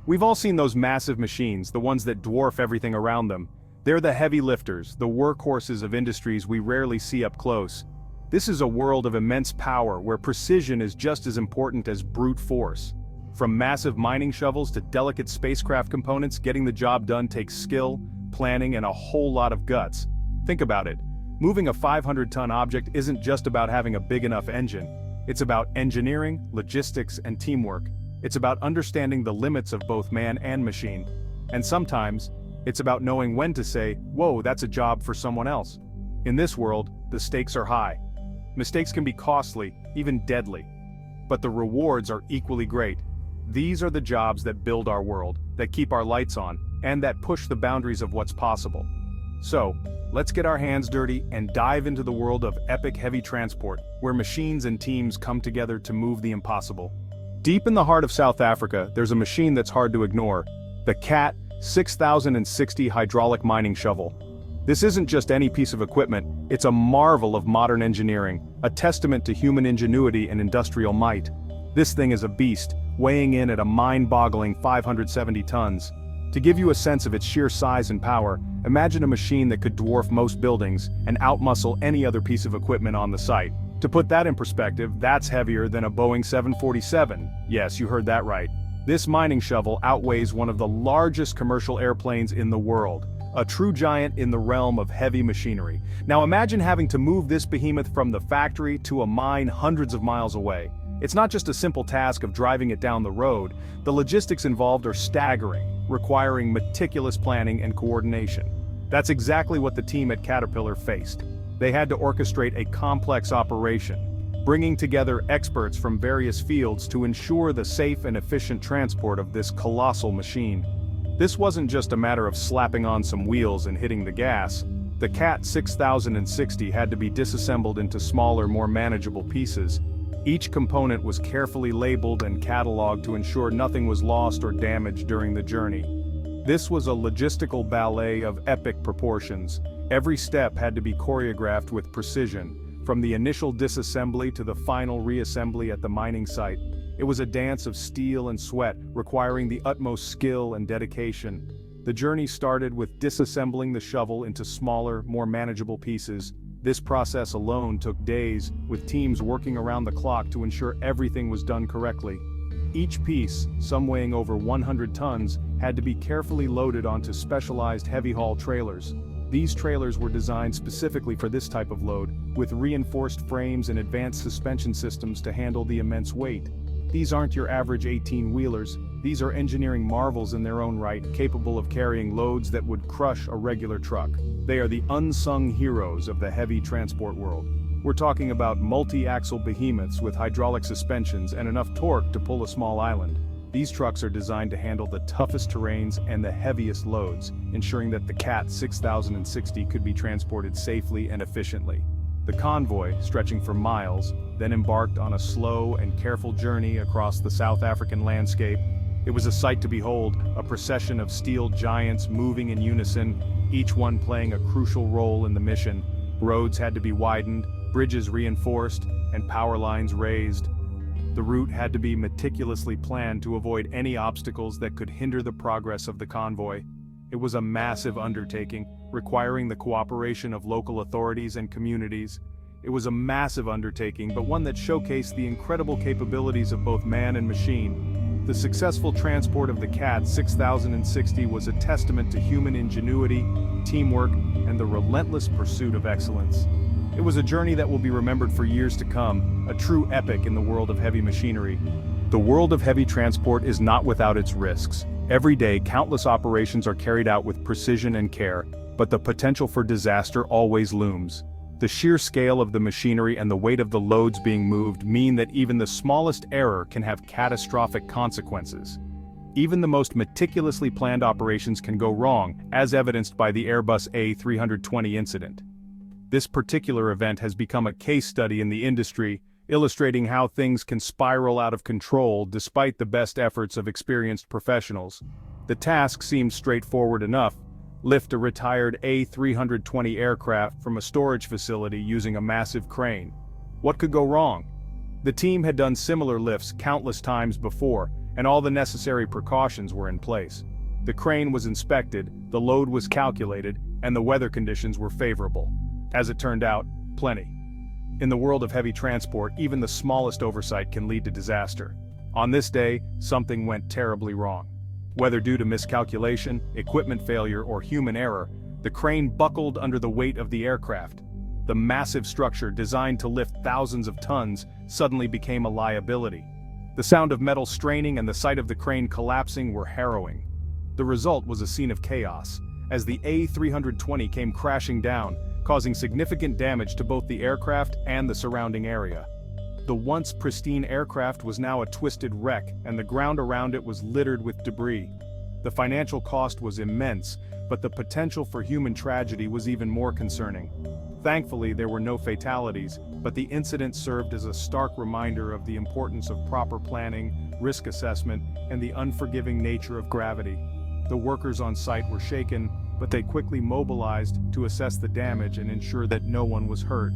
We've all seen those massive machines, the ones that dwarf everything around them. They're the heavy lifters, the workhorses of industries we rarely see up close. This is a world of immense power where precision is just as important as brute force. From massive mining shovels to delicate spacecraft components, getting the job done takes skill, planning, and a whole lot of guts. Think about it. Moving a 500-ton object isn't just about having a big enough engine. It's about engineering, logistics, and teamwork. It's about understanding the limits of both man and machine. And sometimes, it's about knowing when to say, "Whoa, that's a job for someone else." In this world, the stakes are high. Mistakes can be costly, even deadly. But the rewards are equally great. These are the jobs that build our world, that keep our lights on, and that push the boundaries of what's possible. So, let's get our hands dirty and dive into the world of epic heavy transport, where machines and teams come together to move the impossible. Deep in the heart of South Africa, there's a machine that's hard to ignore: the CAT 6060 hydraulic mining shovel. This isn't just any piece of equipment, it's a marvel of modern engineering, a testament to human ingenuity and industrial might. This thing is a beast, weighing in at a mind-boggling 570 tons. To give you a sense of its sheer size and power, imagine a machine that could dwarf most buildings and outmuscle any other piece of equipment on the site. To put that in perspective, that's heavier than a Boeing 747. Yes, you heard that right. This mining shovel outweighs one of the largest commercial airplanes in the world, a true giant in the realm of heavy machinery. Now imagine having to move this behemoth from the factory to a mine hundreds of miles away. It's not just a simple task of driving it down the road. The logistics involved are staggering, requiring meticulous planning and coordination. That's exactly what the team at Caterpillar faced. They had to orchestrate a complex operation, bringing together experts from various fields to ensure the safe and efficient transport of this colossal machine. This wasn't just a matter of slapping on some wheels and hitting the gas. The CAT 6060 had to be disassembled into smaller, more manageable pieces. Each component was carefully labeled and cataloged to ensure nothing was lost or damaged during the journey. This was a logistical ballet of epic proportions. Every step had to be choreographed with precision, from the initial disassembly to the final reassembly at the mining site. It was a dance of steel and sweat, requiring the utmost skill and dedication. The journey started with disassembling the shovel into smaller, more manageable pieces. This process alone took days, with teams working around the clock to ensure everything was done correctly. Each piece, some weighing over 100 tons, had to be carefully loaded onto specialized heavy-haul trailers. These trailers were designed specifically for this type of load, with reinforced frames and advanced suspension systems to handle the immense weight. These aren't your average 18-wheelers, these are engineering marvels in their own right, capable of carrying loads that would crush a regular truck. They are the unsung heroes of the heavy transport world. We're talking about multi-axle behemoths with hydraulic suspensions and enough torque to pull a small island. These trucks are designed to handle the toughest terrains and the heaviest loads, ensuring that the CAT 6060 could be transported safely and efficiently. The convoy, stretching for miles, then embarked on a slow and careful journey across the South African landscape. It was a sight to behold, a procession of steel giants moving in unison, each one playing a crucial role in the mission. Roads had to be widened, bridges reinforced, and power lines raised. The route had to be meticulously planned to avoid any obstacles that could hinder the progress of the convoy. It was a massive undertaking, requiring the cooperation of local authorities and communities. It was a massive undertaking, but one that showcased the incredible capabilities of both man and machine. The successful transport of the CAT 6060 was a testament to human ingenuity, teamwork, and the relentless pursuit of excellence. It was a journey that will be remembered for years to come, a true epic in the world of heavy machinery. The world of heavy transport is not without its risks. Every day, countless operations are carried out with precision and care, but the potential for disaster always looms. The sheer scale of the machinery and the weight of the loads being moved mean that even the smallest error can have catastrophic consequences. Even the most meticulously planned operations can go wrong, as evidenced by the Airbus A320 incident. This particular event has become a case study in the industry, illustrating how things can spiral out of control despite the best efforts of experienced professionals. The task seemed straightforward enough: lift a retired A320 aircraft from a storage facility using a massive crane. What could go wrong? The team had done similar lifts countless times before, and all the necessary precautions were in place. The crane was inspected, the load was calculated, and the weather conditions were favorable. As it turned out, plenty. In the world of heavy transport, even the smallest oversight can lead to disaster. On this day, something went terribly wrong. Whether due to miscalculation, equipment failure, or human error, the crane buckled under the weight of the aircraft. The massive structure designed to lift thousands of tons suddenly became a liability. The sound of metal straining and the sight of the crane collapsing were harrowing. The result was a scene of chaos, as the A320 came crashing down, causing significant damage to both the aircraft and the surrounding area. The once pristine aircraft was now a twisted wreck, and the ground around it was littered with debris. The financial cost was immense, but the potential for human tragedy was even more concerning. Thankfully, there were no fatalities, but the incident served as a stark reminder of the importance of proper planning, risk assessment, and the unforgiving nature of gravity. The workers on site were shaken, but they quickly mobilized to assess the damage and ensure that no one was hurt.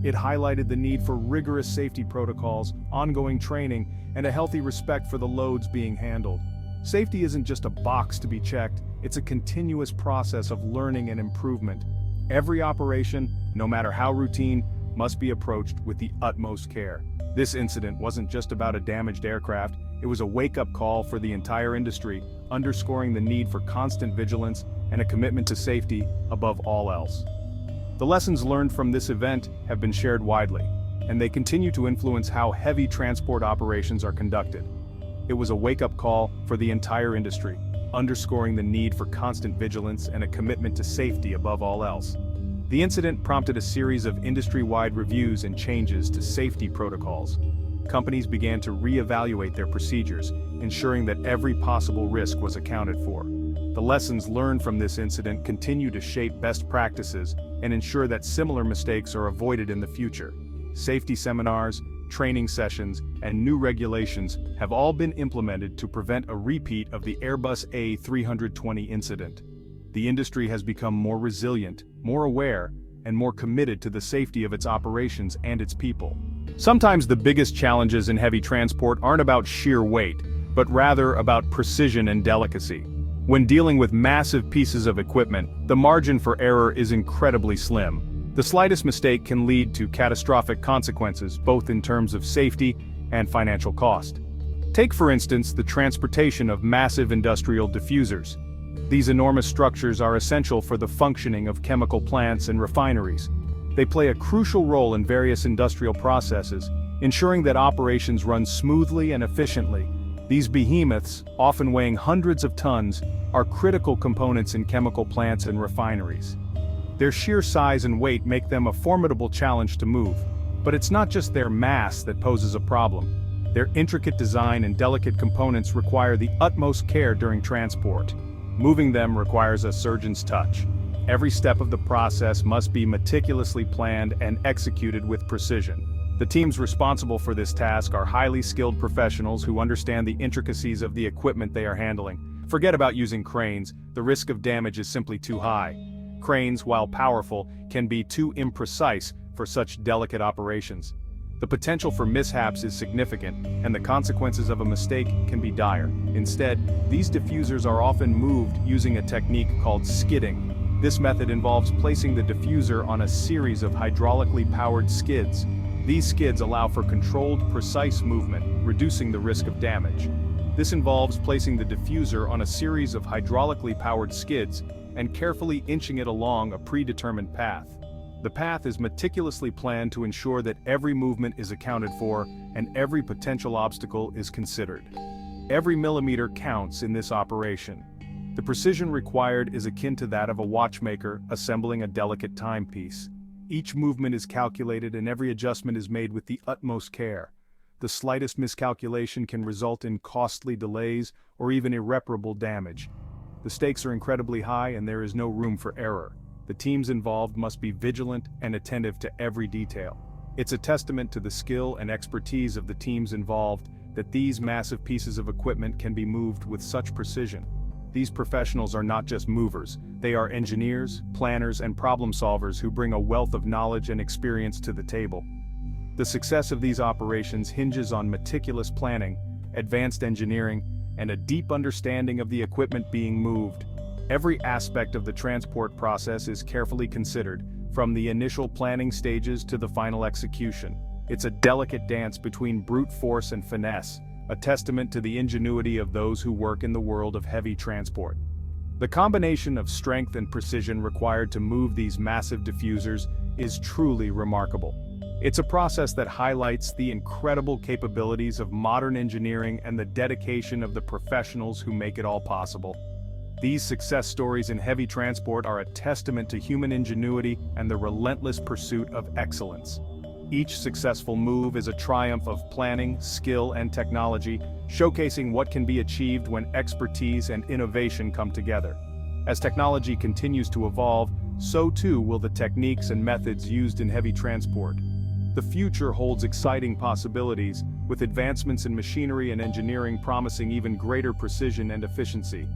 It highlighted the need for rigorous safety protocols, ongoing training, and a healthy respect for the loads being handled. Safety isn't just a box to be checked, it's a continuous process of learning and improvement. Every operation, no matter how routine, must be approached with the utmost care. This incident wasn't just about a damaged aircraft, it was a wake-up call for the entire industry, underscoring the need for constant vigilance and a commitment to safety above all else. The lessons learned from this event have been shared widely, and they continue to influence how heavy transport operations are conducted. It was a wake-up call for the entire industry, underscoring the need for constant vigilance and a commitment to safety above all else. The incident prompted a series of industry-wide reviews and changes to safety protocols. Companies began to re-evaluate their procedures, ensuring that every possible risk was accounted for. The lessons learned from this incident continue to shape best practices and ensure that similar mistakes are avoided in the future. Safety seminars, training sessions, and new regulations have all been implemented to prevent a repeat of the Airbus A320 incident. The industry has become more resilient, more aware, and more committed to the safety of its operations and its people. Sometimes the biggest challenges in heavy transport aren't about sheer weight, but rather about precision and delicacy. When dealing with massive pieces of equipment, the margin for error is incredibly slim. The slightest mistake can lead to catastrophic consequences, both in terms of safety and financial cost. Take, for instance, the transportation of massive industrial diffusers. These enormous structures are essential for the functioning of chemical plants and refineries. They play a crucial role in various industrial processes, ensuring that operations run smoothly and efficiently. These behemoths, often weighing hundreds of tons, are critical components in chemical plants and refineries. Their sheer size and weight make them a formidable challenge to move. But it's not just their mass that poses a problem. Their intricate design and delicate components require the utmost care during transport. Moving them requires a surgeon's touch. Every step of the process must be meticulously planned and executed with precision. The teams responsible for this task are highly skilled professionals who understand the intricacies of the equipment they are handling. Forget about using cranes, the risk of damage is simply too high. Cranes, while powerful, can be too imprecise for such delicate operations. The potential for mishaps is significant, and the consequences of a mistake can be dire. Instead, these diffusers are often moved using a technique called skidding. This method involves placing the diffuser on a series of hydraulically powered skids. These skids allow for controlled, precise movement, reducing the risk of damage. This involves placing the diffuser on a series of hydraulically powered skids and carefully inching it along a predetermined path. The path is meticulously planned to ensure that every movement is accounted for and every potential obstacle is considered. Every millimeter counts in this operation. The precision required is akin to that of a watchmaker assembling a delicate timepiece. Each movement is calculated and every adjustment is made with the utmost care. The slightest miscalculation can result in costly delays or even irreparable damage. The stakes are incredibly high and there is no room for error. The teams involved must be vigilant and attentive to every detail. It's a testament to the skill and expertise of the teams involved that these massive pieces of equipment can be moved with such precision. These professionals are not just movers, they are engineers, planners, and problem solvers who bring a wealth of knowledge and experience to the table. The success of these operations hinges on meticulous planning, advanced engineering, and a deep understanding of the equipment being moved. Every aspect of the transport process is carefully considered, from the initial planning stages to the final execution. It's a delicate dance between brute force and finesse, a testament to the ingenuity of those who work in the world of heavy transport. The combination of strength and precision required to move these massive diffusers is truly remarkable. It's a process that highlights the incredible capabilities of modern engineering and the dedication of the professionals who make it all possible. These success stories in heavy transport are a testament to human ingenuity and the relentless pursuit of excellence. Each successful move is a triumph of planning, skill, and technology, showcasing what can be achieved when expertise and innovation come together. As technology continues to evolve, so too will the techniques and methods used in heavy transport. The future holds exciting possibilities, with advancements in machinery and engineering promising even greater precision and efficiency.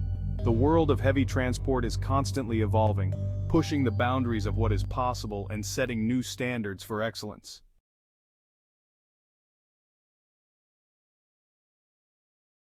The world of heavy transport is constantly evolving, pushing the boundaries of what is possible and setting new standards for excellence.